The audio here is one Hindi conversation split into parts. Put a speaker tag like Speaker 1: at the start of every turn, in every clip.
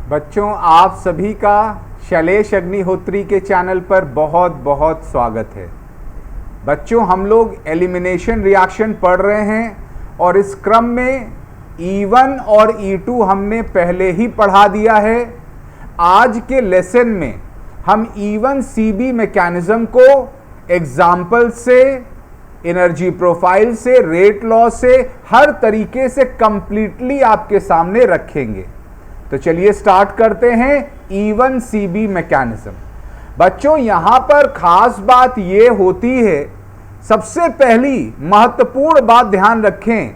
Speaker 1: बच्चों, आप सभी का शैलेश अग्निहोत्री के चैनल पर बहुत बहुत स्वागत है। बच्चों, हम लोग एलिमिनेशन रिएक्शन पढ़ रहे हैं और इस क्रम में E1 और E2 हमने पहले ही पढ़ा दिया है। आज के लेसन में हम E1 CB मैकेनिज्म को एग्जाम्पल से, एनर्जी प्रोफाइल से, रेट लॉ से, हर तरीके से कंप्लीटली आपके सामने रखेंगे। तो चलिए स्टार्ट करते हैं E1 CB मैकेनिज्म। बच्चों, यहां पर खास बात यह होती है, सबसे पहली महत्वपूर्ण बात ध्यान रखें,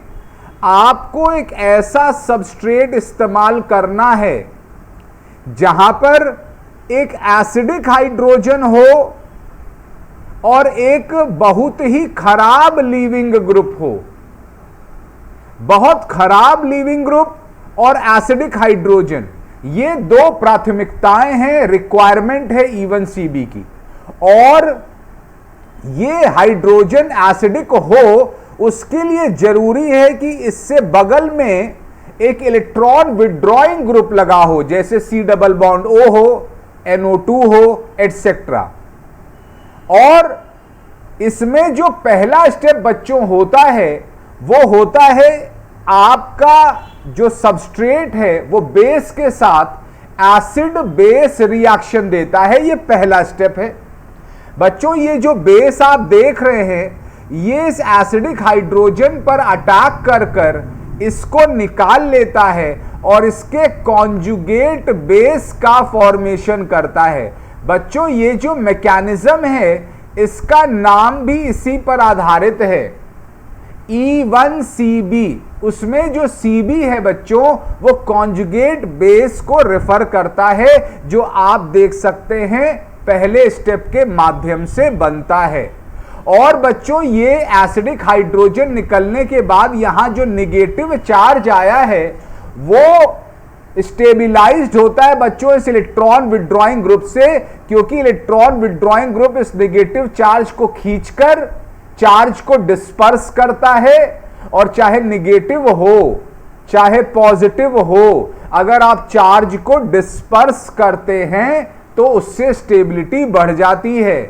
Speaker 1: आपको एक ऐसा सबस्ट्रेट इस्तेमाल करना है जहां पर एक एसिडिक हाइड्रोजन हो और एक बहुत ही खराब लीविंग ग्रुप हो। बहुत खराब लीविंग ग्रुप और एसिडिक हाइड्रोजन, ये दो प्राथमिकताएं हैं, रिक्वायरमेंट है E1 CB की। और ये हाइड्रोजन एसिडिक हो, उसके लिए जरूरी है कि इससे बगल में एक इलेक्ट्रॉन विड्रॉइंग ग्रुप लगा हो, जैसे C डबल बॉन्ड O हो, NO2 हो, एटसेट्रा। और इसमें जो पहला स्टेप बच्चों होता है, वो होता है आपका जो सबस्ट्रेट है वो बेस के साथ एसिड बेस रिएक्शन देता है। ये पहला स्टेप है। बच्चों, ये जो बेस आप देख रहे हैं, ये इस एसिडिक हाइड्रोजन पर अटैक कर कर इसको निकाल लेता है और इसके कॉन्जुगेट बेस का फॉर्मेशन करता है। बच्चों, ये जो मैकेनिज्म है, इसका नाम भी इसी पर आधारित है, E1 CB। उसमें जो CB है बच्चों, वो कॉन्जुगेट बेस को रेफर करता है, जो आप देख सकते हैं पहले स्टेप के माध्यम से बनता है। और बच्चों, ये एसिडिक हाइड्रोजन निकलने के बाद यहां जो नेगेटिव चार्ज आया है, वो स्टेबिलाइज्ड होता है बच्चों इस इलेक्ट्रॉन विड्रॉइंग ग्रुप से, क्योंकि इलेक्ट्रॉन विड्रॉइंग ग्रुप इस नेगेटिव चार्ज को खींचकर चार्ज को डिस्पर्स करता है। और चाहे नेगेटिव हो चाहे पॉजिटिव हो, अगर आप चार्ज को डिस्पर्स करते हैं तो उससे स्टेबिलिटी बढ़ जाती है।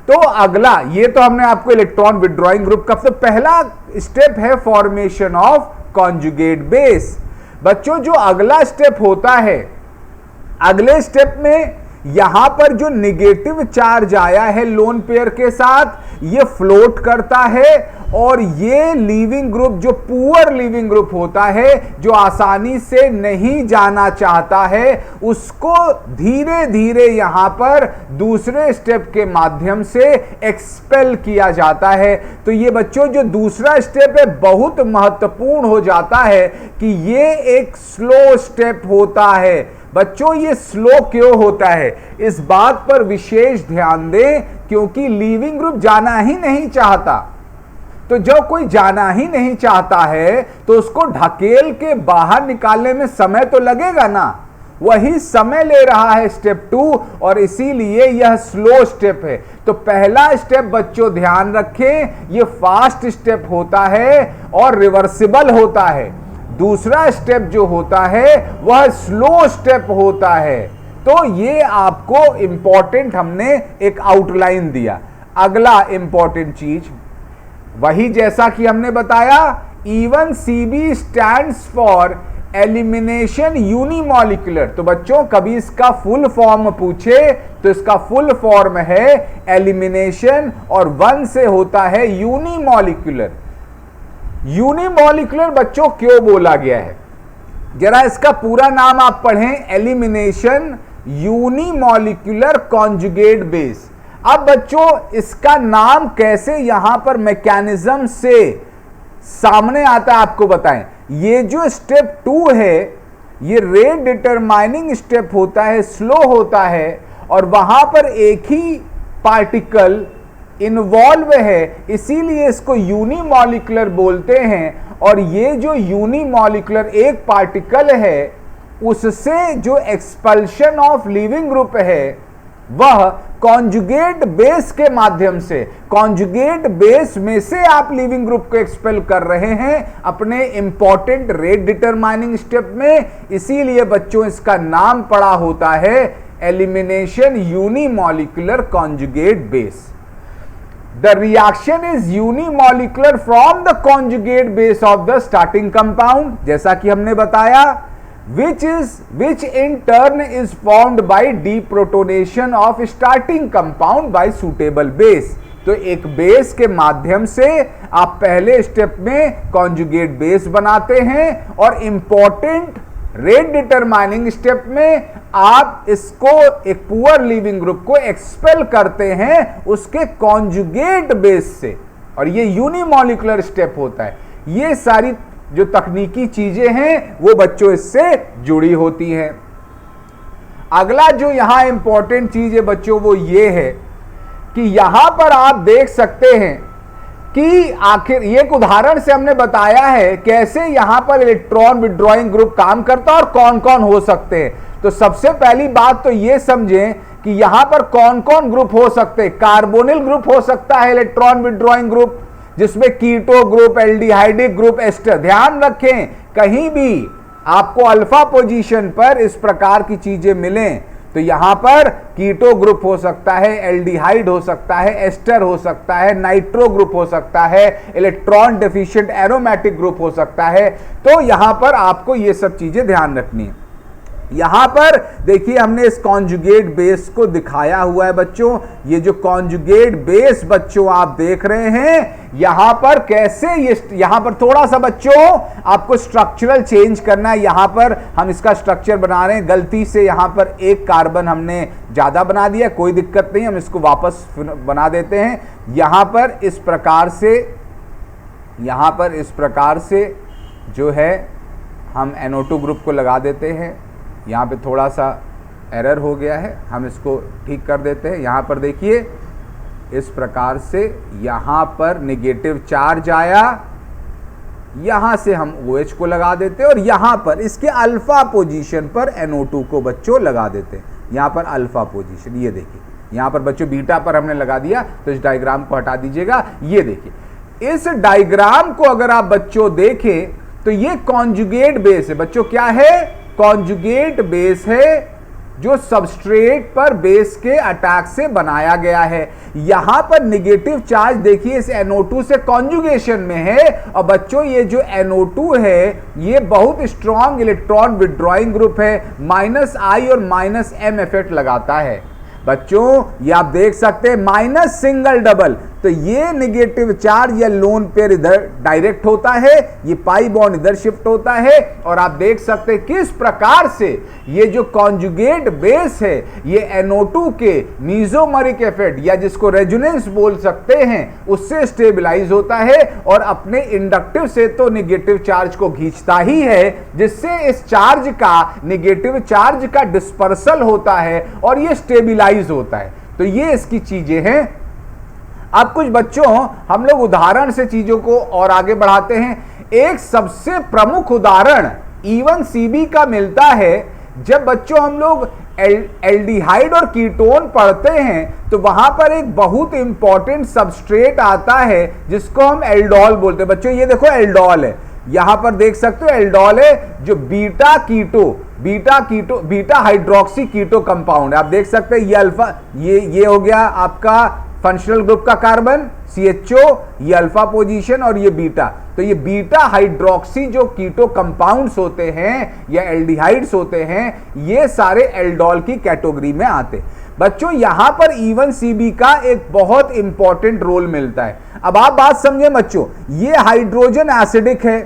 Speaker 1: तो अगला, ये तो हमने आपको इलेक्ट्रॉन विड्रॉइंग ग्रुप का, तो पहला स्टेप है फॉर्मेशन ऑफ कॉन्जुगेट बेस। बच्चों, जो अगला स्टेप होता है, अगले स्टेप में यहां पर जो नेगेटिव चार्ज आया है लोन पेयर के साथ, ये फ्लोट करता है और ये लीविंग ग्रुप, जो पुअर लीविंग ग्रुप होता है, जो आसानी से नहीं जाना चाहता है, उसको धीरे धीरे यहां पर दूसरे स्टेप के माध्यम से एक्सपेल किया जाता है। तो ये बच्चों, जो दूसरा स्टेप है, बहुत महत्वपूर्ण हो जाता है कि ये एक स्लो स्टेप होता है। बच्चों, ये स्लो क्यों होता है, इस बात पर विशेष ध्यान दें, क्योंकि लीविंग ग्रुप जाना ही नहीं चाहता। तो जब कोई जाना ही नहीं चाहता है तो उसको ढकेल के बाहर निकालने में समय तो लगेगा ना, वही समय ले रहा है स्टेप 2, और इसीलिए यह स्लो स्टेप है। तो पहला स्टेप बच्चों ध्यान रखें, ये फास्ट स्टेप होता है और रिवर्सिबल होता है। दूसरा स्टेप जो होता है वह स्लो स्टेप होता है। तो ये आपको इंपॉर्टेंट हमने एक आउटलाइन दिया। अगला इंपॉर्टेंट चीज, वही जैसा कि हमने बताया, E1 CB stands for elimination unimolecular. तो बच्चों, कभी इसका फुल फॉर्म पूछे तो इसका फुल फॉर्म है एलिमिनेशन, और 1 से होता है यूनिमॉलिक्यूलर। यूनिमॉलिक्यूलर बच्चों क्यों बोला गया है, जरा इसका पूरा नाम आप पढ़ें, एलिमिनेशन यूनिमॉलिक्यूलर कॉन्जुगेट बेस। अब बच्चों, इसका नाम कैसे यहां पर मैकेनिज्म से सामने आता है आपको बताएं। ये जो स्टेप 2 है, ये रेट डिटरमाइनिंग स्टेप होता है, स्लो होता है, और वहां पर एक ही पार्टिकल इन्वॉल्व है, इसीलिए इसको यूनिमॉलिक्यूलर बोलते हैं। और ये जो यूनिमॉलिक्यूलर एक पार्टिकल है, उससे जो एक्सपल्शन ऑफ लीविंग ग्रुप है, वह कॉन्जुगेट बेस के माध्यम से, कॉन्जुगेट बेस में से आप लीविंग ग्रुप को एक्सपेल कर रहे हैं अपने इंपॉर्टेंट रेट डिटरमाइनिंग स्टेप में। इसीलिए बच्चों इसका नाम पड़ा होता है elimination unimolecular conjugate base. The reaction is unimolecular from the conjugate base of the starting compound, जैसा कि हमने बताया, which in turn is formed by deprotonation of starting compound by suitable base। तो एक बेस के माध्यम से आप पहले स्टेप में कॉन्जुगेट बेस बनाते हैं और इंपॉर्टेंट रेट डिटरमाइनिंग स्टेप में आप इसको एक पुअर लीविंग ग्रुप को एक्सपेल करते हैं उसके कॉन्जुगेट बेस से, और ये यूनिमॉलिक्यूलर स्टेप होता है। ये सारी जो तकनीकी चीजें हैं वो बच्चों इससे जुड़ी होती हैं। अगला जो यहां इंपॉर्टेंट चीज है बच्चों वो ये है कि यहां पर आप देख सकते हैं कि आखिर एक उदाहरण से हमने बताया है कैसे यहां पर इलेक्ट्रॉन विड्रॉइंग ग्रुप काम करता है और कौन कौन हो सकते हैं। तो सबसे पहली बात तो यह समझें कि यहां पर कौन कौन ग्रुप हो सकते हैं। कार्बोनिल ग्रुप हो सकता है इलेक्ट्रॉन विड्रॉइंग ग्रुप, जिसमें keto group, aldehydic group, ester. ध्यान रखें कहीं भी आपको अल्फा पोजीशन पर इस प्रकार की चीजें मिलें तो यहां पर कीटो ग्रुप हो सकता है, एल्डिहाइड हो सकता है, एस्टर हो सकता है, नाइट्रो ग्रुप हो सकता है, इलेक्ट्रॉन डेफिशिएंट एरोमेटिक ग्रुप हो सकता है। तो यहां पर आपको ये सब चीजें ध्यान रखनी है। यहां पर देखिए हमने इस कॉन्जुगेट बेस को दिखाया हुआ है बच्चों। ये जो कॉन्जुगेट बेस बच्चों आप देख रहे हैं यहां पर कैसे, ये यहां पर थोड़ा सा बच्चों आपको स्ट्रक्चरल चेंज करना है। यहां पर हम इसका स्ट्रक्चर बना रहे हैं, गलती से यहां पर एक कार्बन हमने ज्यादा बना दिया, कोई दिक्कत नहीं, हम इसको वापस बना देते हैं। यहां पर इस प्रकार से, यहां पर इस प्रकार से जो है हम NO2 ग्रुप को लगा देते हैं। यहाँ पे थोड़ा सा एरर हो गया है, हम इसको ठीक कर देते हैं। यहाँ पर देखिए इस प्रकार से यहाँ पर नेगेटिव चार्ज आया, यहाँ से हम OH को लगा देते हैं और यहाँ पर इसके अल्फा पोजीशन पर NO2 को बच्चों लगा देते हैं। यहाँ पर अल्फा पोजीशन, ये देखिए यहाँ पर बच्चों बीटा पर हमने लगा दिया, तो इस डायग्राम को हटा दीजिएगा। ये देखिए इस डायग्राम को अगर आप बच्चों देखें तो ये कॉन्जुगेट बेस है बच्चों। क्या है? कॉन्जुगेट बेस है जो सबस्ट्रेट पर बेस के अटैक से बनाया गया है। यहां पर नेगेटिव चार्ज देखिए इस NO2 से कॉन्जुगेशन में है, और बच्चों ये जो NO2 है ये बहुत स्ट्रॉन्ग इलेक्ट्रॉन विड्रॉइंग ग्रुप है, -I और -M इफेक्ट लगाता है बच्चों। ये आप देख सकते हैं माइनस सिंगल डबल, तो ये नेगेटिव चार्ज या लोन पेयर इधर डायरेक्ट होता है, ये पाई बॉन्ड इधर शिफ्ट होता है, और आप देख सकते हैं किस प्रकार से ये जो कॉन्जुगेट बेस है ये NO2 के मीजोमरिक इफेक्ट या जिसको रेजोनेंस बोल सकते हैं उससे स्टेबलाइज होता है, और अपने इंडक्टिव से तो नेगेटिव चार्ज को खींचता ही है, जिससे इस चार्ज का, नेगेटिव चार्ज का डिस्पर्सल होता है और ये स्टेबलाइज होता है। तो ये इसकी चीजें हैं। अब कुछ बच्चों हम लोग उदाहरण से चीजों को और आगे बढ़ाते हैं। एक सबसे प्रमुख उदाहरण E1CB का मिलता है जब बच्चों हम लोग एल्डिहाइड और कीटोन पढ़ते हैं, तो वहां पर एक बहुत इंपॉर्टेंट सबस्ट्रेट आता है जिसको हम एल्डोल बोलते हैं। बच्चों ये देखो एल्डोल है, यहां पर देख सकते हो एल्डोल है जो बीटा हाइड्रोक्सी कीटो कंपाउंड है। आप देख सकते हैं ये अल्फा, ये हो गया आपका फंक्शनल ग्रुप का कार्बन CHO, ये अल्फा पोजीशन और ये बीटा। तो ये बीटा हाइड्रोक्सी जो कीटो कंपाउंड्स होते हैं या एल्डिहाइड्स होते हैं, ये सारे एल्डोल की कैटेगरी में आते। बच्चों यहां पर E1CB का एक बहुत इंपॉर्टेंट रोल मिलता है। अब आप बात समझें बच्चों, ये हाइड्रोजन एसिडिक है।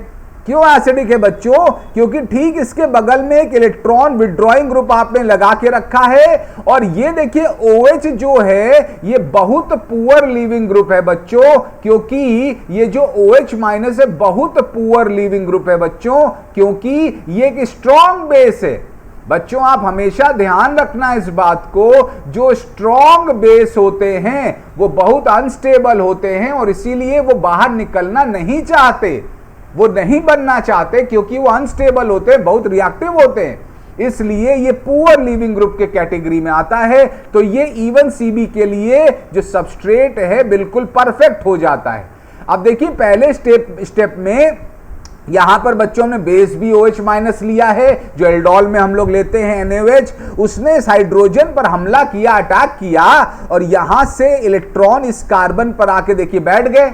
Speaker 1: क्यों एसिडिक है बच्चों? क्योंकि ठीक इसके बगल में एक इलेक्ट्रॉन विड्रॉइंग ग्रुप आपने लगा के रखा है, और ये देखिए OH जो है ये बहुत पुअर लीविंग ग्रुप है बच्चों, क्योंकि ये जो OH माइनस है बहुत पुअर लीविंग ग्रुप है बच्चों, क्योंकि ये एक स्ट्रॉन्ग बेस है। बच्चों आप हमेशा ध्यान रखना इस बात को, जो स्ट्रॉन्ग बेस होते हैं वो बहुत अनस्टेबल होते हैं और इसीलिए वो बाहर निकलना नहीं चाहते, वो नहीं बनना चाहते क्योंकि वो अनस्टेबल होते हैं, बहुत रिएक्टिव होते हैं। इसलिए ये पुअर लीविंग ग्रुप के कैटेगरी में आता है। तो ये इवन सीबी के लिए जो सबस्ट्रेट है बिल्कुल परफेक्ट हो जाता है। अब देखिए पहले स्टेप में यहां पर बच्चों ने बेस भी OH माइनस लिया है, जो एल्डोल में हम लोग लेते हैं NaOH। उसने इस हाइड्रोजन पर हमला किया, अटैक किया, और यहां से इलेक्ट्रॉन इस कार्बन पर आके देखिए बैठ गए।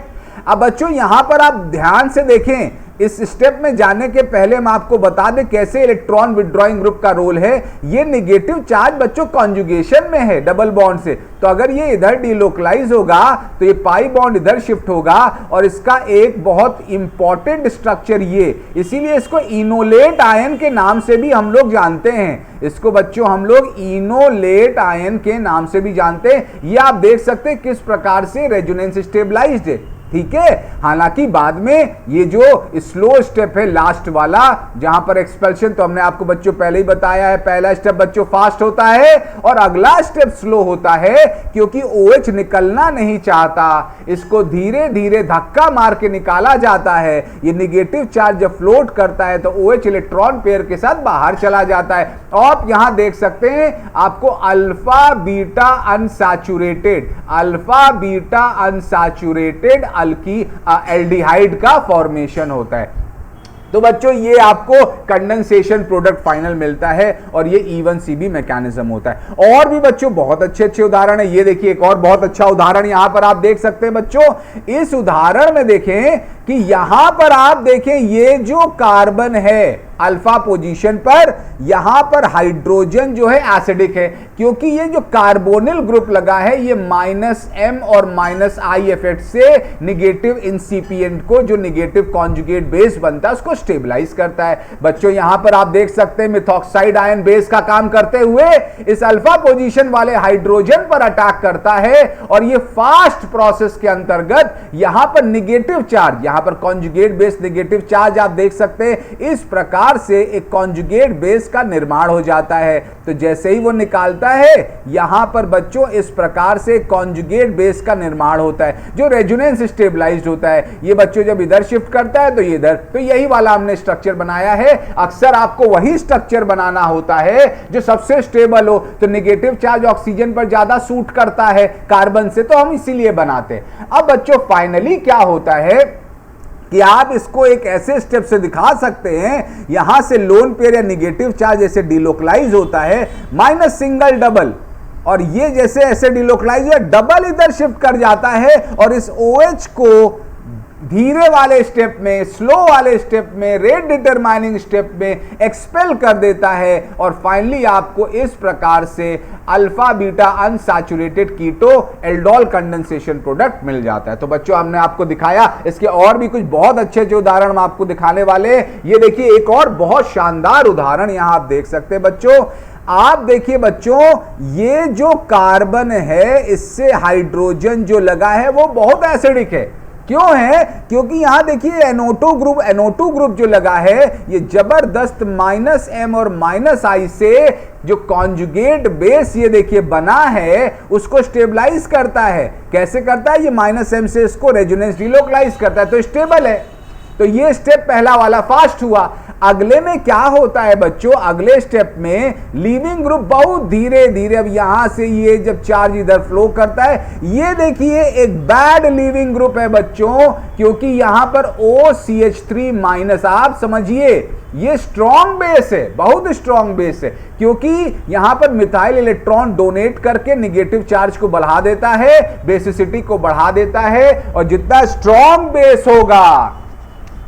Speaker 1: अब बच्चों यहां पर आप ध्यान से देखें, इस स्टेप में जाने के पहले हम आपको बता दें कैसे इलेक्ट्रॉन विड्रॉइंग ग्रुप का रोल है। ये नेगेटिव चार्ज बच्चों कॉन्जुगेशन में है डबल बॉन्ड से, तो अगर ये इधर डिलोकलाइज होगा तो ये पाई बॉन्ड इधर शिफ्ट होगा, और इसका एक बहुत इंपॉर्टेंट स्ट्रक्चर ये, इसीलिए इसको इनोलेट आयन के नाम से भी हम लोग जानते हैं। इसको बच्चों हम लोग इनोलेट आयन के नाम से भी जानते हैं। ये आप देख सकते हैं किस प्रकार से रेजोनेंस स्टेबलाइज्ड है, ठीक है। हालांकि बाद में ये जो स्लो स्टेप है लास्ट वाला, जहां पर एक्सपेल्शन, तो हमने आपको बच्चों पहले ही बताया है, पहला स्टेप बच्चों फास्ट होता है और अगला स्टेप स्लो होता है, क्योंकि OH निकलना नहीं चाहता, इसको धीरे धीरे धक्का मार के निकाला जाता है। ये नेगेटिव चार्ज जब फ्लोट करता है तो OH इलेक्ट्रॉन पेयर के साथ बाहर चला जाता है। आप यहां देख सकते हैं आपको अल्फा बीटा अनसैचुरेटेड अल्की एल्डिहाइड का फॉर्मेशन होता है। तो बच्चों ये आपको कंडेंसेशन प्रोडक्ट फाइनल मिलता है, और ये इवन सीबी मैकेनिज्म होता है। और भी बच्चों बहुत अच्छे उदाहरण है। ये देखिए एक और बहुत अच्छा उदाहरण यहां पर आप देख सकते हैं बच्चों। इस उदाहरण में देखें कि यहां पर आप देखें ये जो कार्बन है अल्फा पोजीशन पर, यहां पर हाइड्रोजन जो है एसिडिक है, क्योंकि ये जो कार्बोनिल ग्रुप लगा है ये -M और -I इफेक्ट से नेगेटिव इंसिपिएंट को, जो नेगेटिव कॉन्जुगेट बेस बनता है, उसको स्टेबलाइज करता है। बच्चों यहां पर आप देख सकते हैं मिथॉक्साइड आयन बेस का काम करते हुए इस अल्फा पोजीशन वाले हाइड्रोजन पर अटैक करता है, और ये फास्ट प्रोसेस के अंतर्गत यहां पर नेगेटिव चार्ज, यहां पर कॉन्जुगेट बेस नेगेटिव चार्ज आप देख सकते हैं, इस प्रकार से एक कॉन्जुगेट बेस का निर्माण हो जाता है। तो जैसे ही वो निकालता है यहां पर बच्चों इस प्रकार से कॉन्जुगेट बेस का निर्माण होता है, जो रेजोनेंस स्टेबलाइज्ड होता है। ये बच्चों जब इधर शिफ्ट करता है तो ये इधर, तो यही वाला हमने स्ट्रक्चर बनाया है। अक्सर आपको वही स्ट्रक्चर बनाना होता है जो सबसे स्टेबल हो। तो नेगेटिव चार्ज ऑक्सीजन पर ज्यादा सूट करता है कार्बन से, तो हम इसीलिए बनाते हैं। अब बच्चों फाइनली क्या होता है कि आप इसको एक ऐसे स्टेप से दिखा सकते हैं, यहां से लोन पेयर या नेगेटिव चार्ज जैसे डिलोकलाइज होता है, माइनस सिंगल डबल, और ये जैसे ऐसे डिलोकलाइज हुआ डबल इधर शिफ्ट कर जाता है, और इस OH को धीरे वाले स्टेप में, स्लो वाले स्टेप में, रेट डिटरमाइनिंग स्टेप में एक्सपेल कर देता है, और फाइनली आपको इस प्रकार से अल्फा बीटा अनसैचुरेटेड कीटो एल्डोल कंडेंसेशन प्रोडक्ट मिल जाता है। तो बच्चों हमने आपको दिखाया, इसके और भी कुछ बहुत अच्छे उदाहरण हम आपको दिखाने वाले हैं। ये देखिए एक और बहुत शानदार उदाहरण यहां आप देख सकते हैं बच्चों। आप देखिए बच्चों, ये जो कार्बन है इससे हाइड्रोजन जो लगा है वो बहुत एसिडिक है। क्यों है? क्योंकि यहां देखिए NO2 ग्रुप जो लगा है ये जबरदस्त -M और -I से जो कॉन्जुगेट बेस ये देखिए बना है उसको स्टेबलाइज करता है। कैसे करता है? ये -M से इसको रेजोनेंस डिलोकलाइज करता है, तो स्टेबल है। तो ये स्टेप पहला वाला फास्ट हुआ। अगले में क्या होता है बच्चों? अगले स्टेप में लीविंग ग्रुप बहुत धीरे धीरे, अब यहां से ये जब चार्ज इधर फ्लो करता है, ये देखिए एक बैड लीविंग ग्रुप है बच्चों, क्योंकि यहां पर OCH3- आप समझिए ये स्ट्रॉन्ग बेस है, बहुत स्ट्रॉन्ग बेस है, क्योंकि यहां पर मिथाइल इलेक्ट्रॉन डोनेट करके नेगेटिव चार्ज को बढ़ा देता है, बेसिसिटी को बढ़ा देता है, और जितना स्ट्रॉन्ग बेस होगा,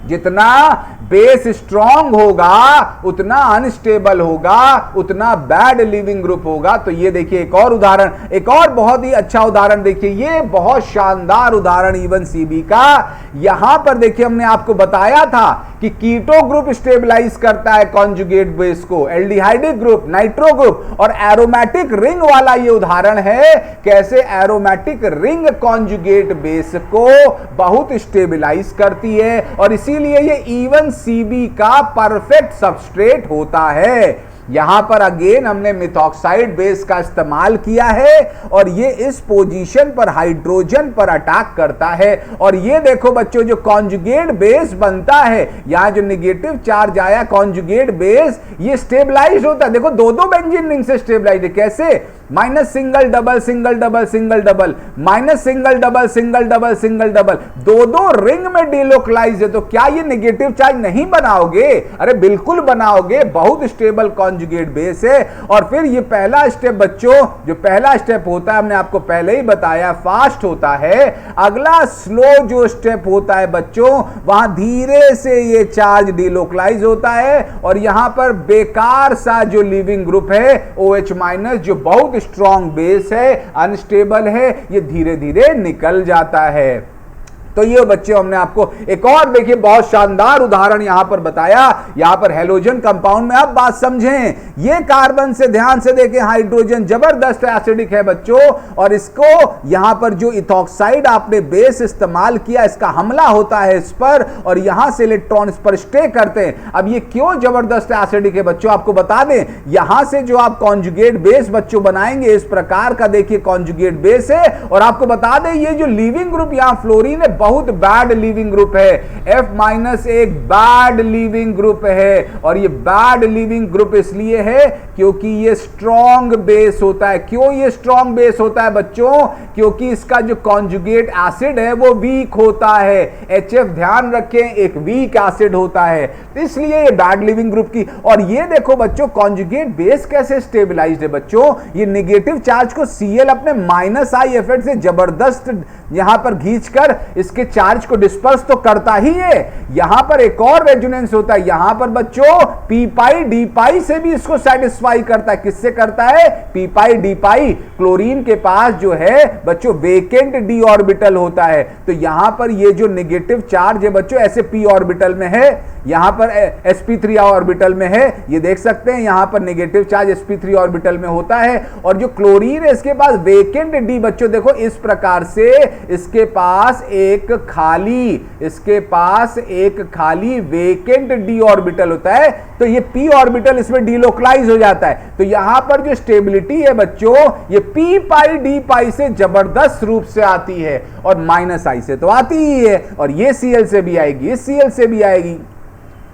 Speaker 1: जितना बेस स्ट्रॉन्ग होगा उतना अनस्टेबल होगा, उतना बैड लिविंग ग्रुप होगा। तो ये देखिए एक और उदाहरण, एक और बहुत ही अच्छा उदाहरण देखिए, ये बहुत शानदार उदाहरण इवन सीबी का। यहां पर देखिए हमने आपको बताया था कि कीटो ग्रुप स्टेबलाइज करता है कॉन्जुगेट बेस को, एल्डिहाइडिक ग्रुप, नाइट्रो ग्रुप, और एरोमेटिक रिंग वाला ये उदाहरण है कैसे एरोमेटिक रिंग कॉन्जुगेट बेस को बहुत स्टेबलाइज करती है, और इसीलिए ये इवन सीबी का परफेक्ट सबस्ट्रेट होता है। यहां पर अगेन हमने मिथॉक्साइड बेस का इस्तेमाल किया है और ये इस पोजीशन पर हाइड्रोजन पर अटैक करता है। और ये देखो बच्चों, जो कॉन्जुगेट बेस बनता है, यहां जो नेगेटिव चार्ज आया कॉन्जुगेट बेस, ये स्टेबलाइज होता है। देखो दो दो बेंजीन रिंग से स्टेबलाइज है। कैसे? Minus single double single double single double, minus single double single double single double, दो दो रिंग में डिलोकलाइज है। तो क्या ये नेगेटिव चार्ज नहीं बनाओगे? अरे बिल्कुल बनाओगे, बहुत स्टेबल कॉन्जुगेट बेस है। और फिर ये पहला स्टेप बच्चों, जो पहला स्टेप होता है हमने आपको पहले ही बताया, फास्ट होता है। अगला स्लो जो स्टेप होता है बच्चों, वहां धीरे से ये चार्ज डिलोकलाइज होता है और यहां पर बेकार सा जो लिविंग ग्रुप है OH माइनस, जो बहुत स्ट्रॉन्ग बेस है, अनस्टेबल है, ये धीरे धीरे निकल जाता है। तो ये बच्चे हमने आपको एक और देखिए बहुत शानदार उदाहरण यहां पर बताया। यहां पर हेलोजन कंपाउंड में, अब बात समझें, ये कार्बन से ध्यान से देखें, हाइड्रोजन जबरदस्त एसिडिक है बच्चों, और इसको यहां पर जो इथॉक्साइड आपने बेस इस्तेमाल किया, इसका हमला होता है इस पर और यहां से इलेक्ट्रॉन इस पर स्टे करते हैं। अब ये क्यों जबरदस्त एसिडिक है बच्चों, आपको बता दें, यहां से जो आप कॉन्जुगेट बेस बच्चों बनाएंगे, इस प्रकार का देखिए कॉन्जुगेट बेस है। और आपको बता दें, ये जो लिविंग ग्रुप यहां फ्लोरीन है, बहुत बैड लिविंग ग्रुप है। F माइनस एक बैड लिविंग ग्रुप है और ये बैड लिविंग ग्रुप इसलिए है क्योंकि ये स्ट्रॉन्ग बेस होता है। क्यों ये स्ट्रॉन्ग बेस होता है बच्चों? क्योंकि इसका जो कॉन्जुगेट एसिड है वो वीक होता है। HF ध्यान रखें, एक वीक एसिड होता है, इसलिए ये बैड लिविंग ग्रुप की। और ये देखो बच्चों, कॉन्जुगेट बेस कैसे स्टेबलाइज्ड है बच्चों, ये नेगेटिव चार्ज को Cl अपने माइनस आई इफेक्ट से जबरदस्त यहां पर खींचकर इसके चार्ज को डिस्पर्स तो करता ही है। यहां पर एक और रेजोनेंस होता है, यहां पर बच्चों पी पाई डी पाई से भी इसको सेटिस्फाई करता है। किससे करता है? पी पाई डी पाई। क्लोरीन के पास जो है बच्चों वेकेंट डी ऑर्बिटल होता है, तो यहां पर ये जो नेगेटिव चार्ज है बच्चों ऐसे पी ऑर्बिटल में है, यहां पर sp3 ऑर्बिटल में है, ये देख सकते हैं यहां पर नेगेटिव चार्ज sp3 ऑर्बिटल में होता है। और जो क्लोरीन है इसके पास वेकेंट डी बच्चों, देखो इस प्रकार से इसके पास एक खाली वेकेंट डी ऑर्बिटल होता है, तो ये p ऑर्बिटल इसमें डिलोकलाइज हो जाता है। तो यहां पर जो स्टेबिलिटी है बच्चों, ये p पाई डी पाई से जबरदस्त रूप से आती है और माइनस आई से तो आती ही है, और ये Cl से भी आएगी, ये Cl से भी आएगी।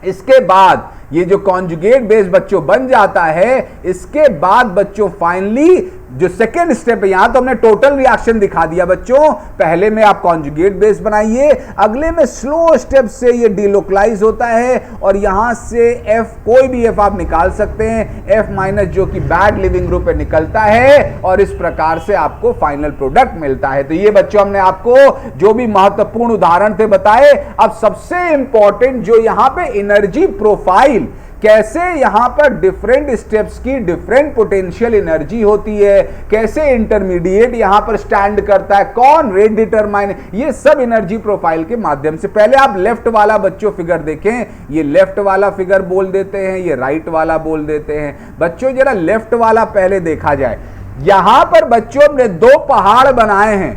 Speaker 1: इसके बाद ये जो कॉन्जुगेट बेस बच्चों बन जाता है, इसके बाद बच्चों फाइनली जो सेकेंड स्टेप है, यहां तो हमने टोटल रिएक्शन दिखा दिया बच्चों, पहले में आप कॉन्जुगेट बेस बनाइए, अगले में स्लो स्टेप से ये डिलोकलाइज होता है और यहां से F, कोई भी F आप निकाल सकते हैं, F माइनस जो कि बैड लिविंग ग्रुप पे निकलता है और इस प्रकार से आपको फाइनल प्रोडक्ट मिलता है। तो ये बच्चों हमने आपको जो भी महत्वपूर्ण उदाहरण थे बताए। अब सबसे इंपॉर्टेंट जो यहां पे एनर्जी प्रोफाइल, कैसे यहां पर डिफरेंट स्टेप्स की डिफरेंट पोटेंशियल एनर्जी होती है, कैसे इंटरमीडिएट यहां पर स्टैंड करता है, कौन रेट डिटरमाइन, ये सब एनर्जी प्रोफाइल के माध्यम से। पहले आप लेफ्ट वाला बच्चों फिगर देखें, ये लेफ्ट वाला फिगर बोल देते हैं, ये राइट वाला बोल देते हैं। बच्चों जरा लेफ्ट वाला पहले देखा जाए। यहां पर बच्चों हमने दो पहाड़ बनाए हैं,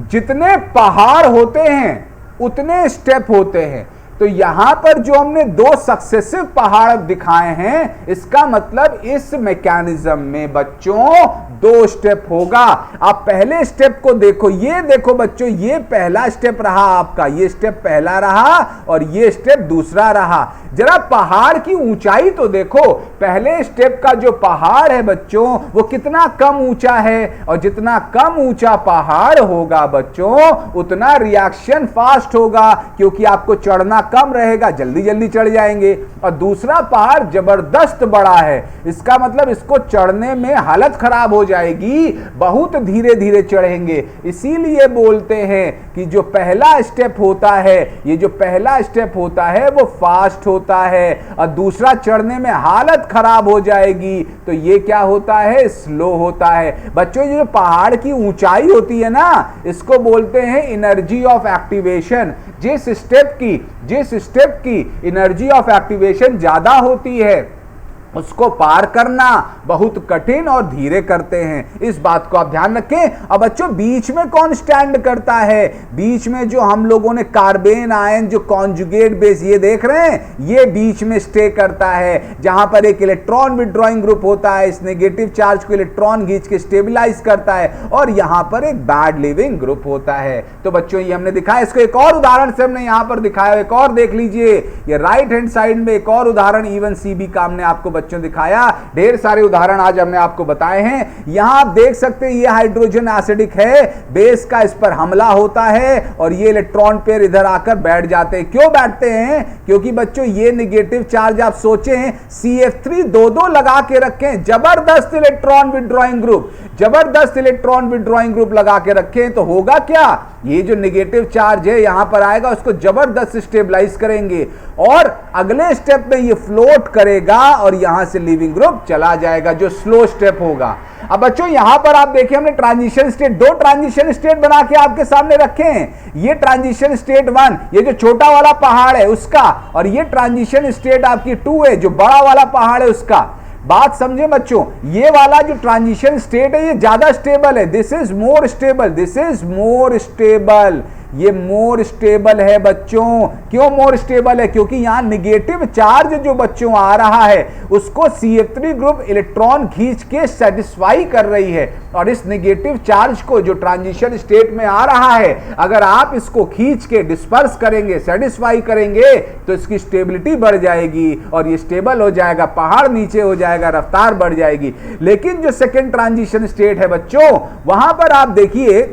Speaker 1: जितने पहाड़ होते हैं उतने स्टेप होते हैं। तो यहां पर जो हमने दो सक्सेसिव पहाड़ दिखाए हैं, इसका मतलब इस मैकेनिज्म में बच्चों दो स्टेप होगा। आप पहले स्टेप को देखो, ये देखो बच्चों, ये पहला स्टेप रहा आपका, ये स्टेप पहला रहा और ये स्टेप दूसरा रहा। जरा पहाड़ की ऊंचाई तो देखो, पहले स्टेप का जो पहाड़ है बच्चों वो कितना कम ऊंचा है, और जितना कम ऊंचा पहाड़ होगा बच्चों उतना रिएक्शन फास्ट होगा, क्योंकि आपको चढ़ना कम रहेगा, जल्दी जल्दी चढ़ जाएंगे। और दूसरा पहाड़ जबरदस्त बड़ा है, इसका मतलब इसको चढ़ने में हालत खराब हो जाएगी, बहुत धीरे धीरे चढ़ेंगे। इसीलिए बोलते हैं कि जो पहला स्टेप होता है, ये जो पहला स्टेप होता है वो फास्ट होता है और दूसरा चढ़ने में हालत खराब हो जाएगी, तो ये क्या होता है? स्लो होता है। बच्चों ये जो पहाड़ की ऊंचाई होती है ना, इसको बोलते हैं एनर्जी ऑफ एक्टिवेशन। जिस स्टेप की एनर्जी ऑफ एक्टिवेशन ज्यादा होती है उसको पार करना बहुत कठिन और धीरे करते हैं, इस बात को आप ध्यान रखें। अब बच्चों बीच में कौन स्टैंड करता है? बीच में जो हम लोगों ने कार्बेन आयन जो कॉन्जुगेट बेस ये देख रहे हैं, ये बीच में स्टे करता है, जहां पर एक इलेक्ट्रॉन विड्रॉइंग ग्रुप होता है, इस नेगेटिव चार्ज को इलेक्ट्रॉन खींच के स्टेबलाइज करता है, और यहां पर एक बैड लिविंग ग्रुप होता है। तो बच्चों ये हमने दिखाया, इसको एक और उदाहरण से हमने यहां पर दिखाया, एक और देख लीजिए, ये राइट हैंड साइड में एक और उदाहरण इवन सीबी का हमने आपको बच्चों दिखाया। ढेर सारे उदाहरण आज हमने आपको बताए हैं। यहां आप देख सकते हैं ये हाइड्रोजन एसिडिक है, बेस का इस पर हमला होता है और ये इलेक्ट्रॉन पेयर इधर आकर बैठ जाते हैं। क्यों बैठते हैं? क्योंकि बच्चों ये नेगेटिव चार्ज आप सोचें CF3 दो लगा के रखें, जबरदस्त इलेक्ट्रॉन विड्रॉइंग ग्रुप, जबरदस्त इलेक्ट्रॉन विड्रॉइंग ग्रुप लगा के रखें, तो होगा क्या? ये जो नेगेटिव चार्ज है यहां पर आएगा, उसको जबरदस्त स्टेबलाइज करेंगे और अगले स्टेप में ये फ्लोट करेगा और यहां से लिविंग ग्रुप चला जाएगा, जो स्लो स्टेप होगा। अब बच्चों यहां पर आप देखिए हमने ट्रांजिशन स्टेट, दो ट्रांजिशन स्टेट बना के आपके सामने रखे हैं। ये ट्रांजिशन स्टेट 1, ये जो छोटा वाला पहाड़ है उसका, और ये ट्रांजिशन स्टेट आपकी 2 है, जो बड़ा वाला पहाड़ है उसका। बात समझे बच्चों, ये वाला जो ट्रांजिशन स्टेट है ये ज्यादा स्टेबल है, this is more stable, this is more stable, ये मोर स्टेबल है बच्चों। क्यों मोर स्टेबल है? क्योंकि यहां नेगेटिव चार्ज जो बच्चों आ रहा है उसको CF3 ग्रुप इलेक्ट्रॉन खींच के सेटिस्फाई कर रही है, और इस नेगेटिव चार्ज को जो ट्रांजिशन स्टेट में आ रहा है, अगर आप इसको खींच के डिस्पर्स करेंगे, सेटिस्फाई करेंगे, तो इसकी स्टेबिलिटी बढ़ जाएगी और ये स्टेबल हो जाएगा, पहाड़ नीचे हो जाएगा, रफ्तार बढ़ जाएगी। लेकिन जो सेकेंड ट्रांजिशन स्टेट है बच्चों, वहां पर आप देखिए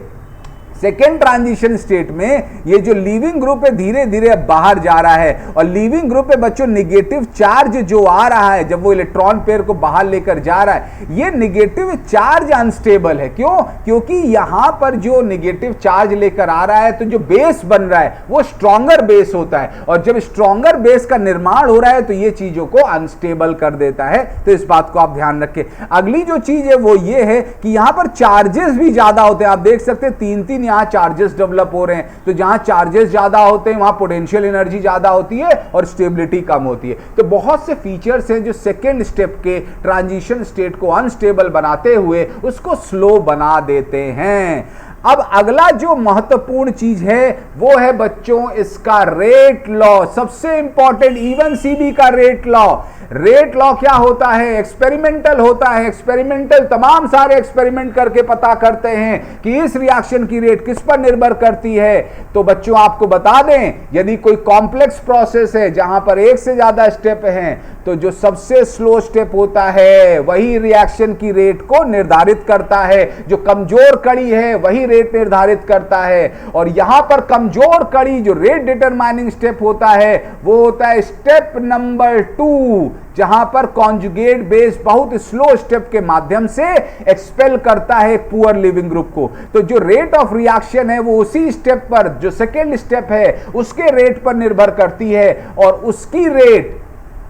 Speaker 1: सेकेंड ट्रांजिशन स्टेट में ये जो लीविंग ग्रुप है धीरे धीरे बाहर जा रहा है, और लीविंग ग्रुप है बच्चों नेगेटिव चार्ज जो आ रहा है, जब वो इलेक्ट्रॉन पेयर को बाहर लेकर जा रहा है, ये नेगेटिव चार्ज अनस्टेबल है। क्यों? क्योंकि यहां पर जो नेगेटिव चार्ज लेकर आ रहा है, तो जो बेस बन रहा है वो स्ट्रॉन्गर बेस होता है, और जब स्ट्रॉन्गर बेस का निर्माण हो रहा है तो ये चीजों को अनस्टेबल कर देता है। तो इस बात को आप ध्यान रखें। अगली जो चीज है वो ये है कि यहां पर चार्जेस भी ज्यादा होते हैं। आप देख सकते हैं 3 यहां चार्जेस डेवलप हो रहे हैं, तो जहां चार्जेस ज्यादा होते हैं वहां पोटेंशियल एनर्जी ज्यादा होती है और स्टेबिलिटी कम होती है। तो बहुत से फीचर्स हैं जो सेकेंड स्टेप के ट्रांजिशन स्टेट को अनस्टेबल बनाते हुए उसको स्लो बना देते हैं। अब अगला जो महत्वपूर्ण चीज है वो है बच्चों इसका रेट लॉ, सबसे इंपॉर्टेंट इवन सीबी का रेट लॉ। रेट लॉ क्या होता है? एक्सपेरिमेंटल होता है। एक्सपेरिमेंटल तमाम सारे एक्सपेरिमेंट करके पता करते हैं कि इस रिएक्शन की रेट किस पर निर्भर करती है। तो बच्चों आपको बता दें, यदि कोई कॉम्प्लेक्स प्रोसेस है जहां पर एक से ज्यादा स्टेप हैं, तो जो सबसे स्लो स्टेप होता है वही रिएक्शन की रेट को निर्धारित करता है। जो कमजोर कड़ी है वही रेट निर्धारित करता है, और यहां पर कमजोर कड़ी जो रेट डिटरमाइनिंग स्टेप होता है वो होता है स्टेप नंबर 2, जहां पर कॉन्जुगेट बेस बहुत स्लो स्टेप के माध्यम से एक्सपेल करता है पुअर लिविंग ग्रुप को। तो जो रेट ऑफ रिएक्शन है वो उसी स्टेप पर, जो सेकेंड स्टेप है उसके रेट पर निर्भर करती है, और उसकी रेट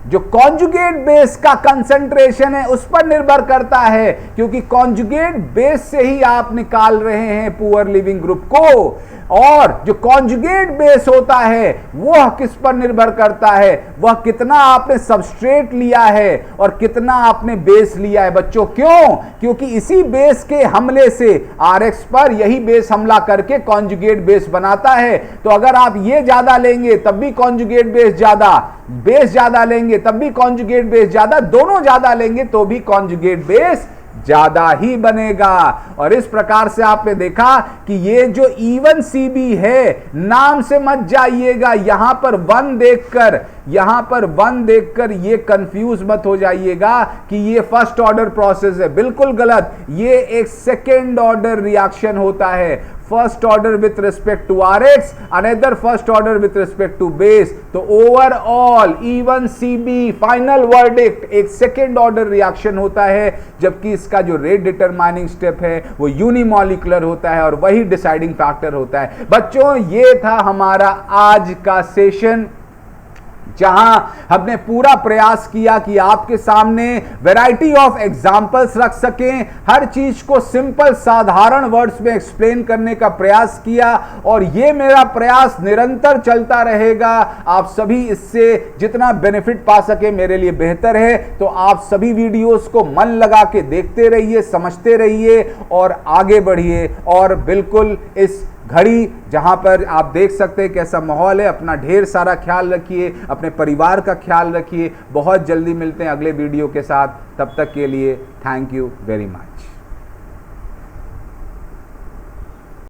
Speaker 1: जो कॉन्जुगेट बेस का कंसंट्रेशन है उस पर निर्भर करता है, क्योंकि कॉन्जुगेट बेस से ही आप निकाल रहे हैं पुअर लिविंग ग्रुप को। और जो कॉन्जुगेट बेस होता है वह किस पर निर्भर करता है? वह कितना आपने सबस्ट्रेट लिया है और कितना आपने बेस लिया है बच्चों। क्यों? क्योंकि इसी बेस के हमले से RX पर यही बेस हमला करके कॉन्जुगेट बेस बनाता है। तो अगर आप ये ज्यादा लेंगे तब भी कॉन्जुगेट बेस ज्यादा, बेस ज्यादा लेंगे तब भी कॉन्जुगेट बेस ज्यादा, दोनों ज्यादा लेंगे तो भी कॉन्जुगेट बेस ज्यादा ही बनेगा। और इस प्रकार से आपने देखा कि ये जो इवन सीबी है, नाम से मत जाइएगा, यहां पर 1 देखकर ये कंफ्यूज मत हो जाइएगा कि ये फर्स्ट ऑर्डर प्रोसेस है। बिल्कुल गलत, ये एक सेकेंड ऑर्डर रिएक्शन होता है। First order with respect to RX, another first order with respect to base. तो overall even CB final verdict एक सेकेंड ऑर्डर रिएक्शन होता है, जबकि इसका जो रेट डिटरमाइनिंग स्टेप है वो यूनिमॉलिक्यूलर होता है और वही डिसाइडिंग फैक्टर होता है। बच्चों ये था हमारा आज का सेशन। जहां हमने पूरा प्रयास किया कि आपके सामने वैरायटी ऑफ एग्जाम्पल्स रख सकें, हर चीज को सिंपल साधारण वर्ड्स में एक्सप्लेन करने का प्रयास किया, और ये मेरा प्रयास निरंतर चलता रहेगा। आप सभी इससे जितना बेनिफिट पा सके मेरे लिए बेहतर है। तो आप सभी वीडियोस को मन लगा के देखते रहिए, समझते रहिए और आगे बढ़िए। और बिल्कुल इस घड़ी जहां पर आप देख सकते हैं कैसा माहौल है, अपना ढेर सारा ख्याल रखिए, अपने परिवार का ख्याल रखिए। बहुत जल्दी मिलते हैं अगले वीडियो के साथ, तब तक के लिए थैंक यू वेरी मच।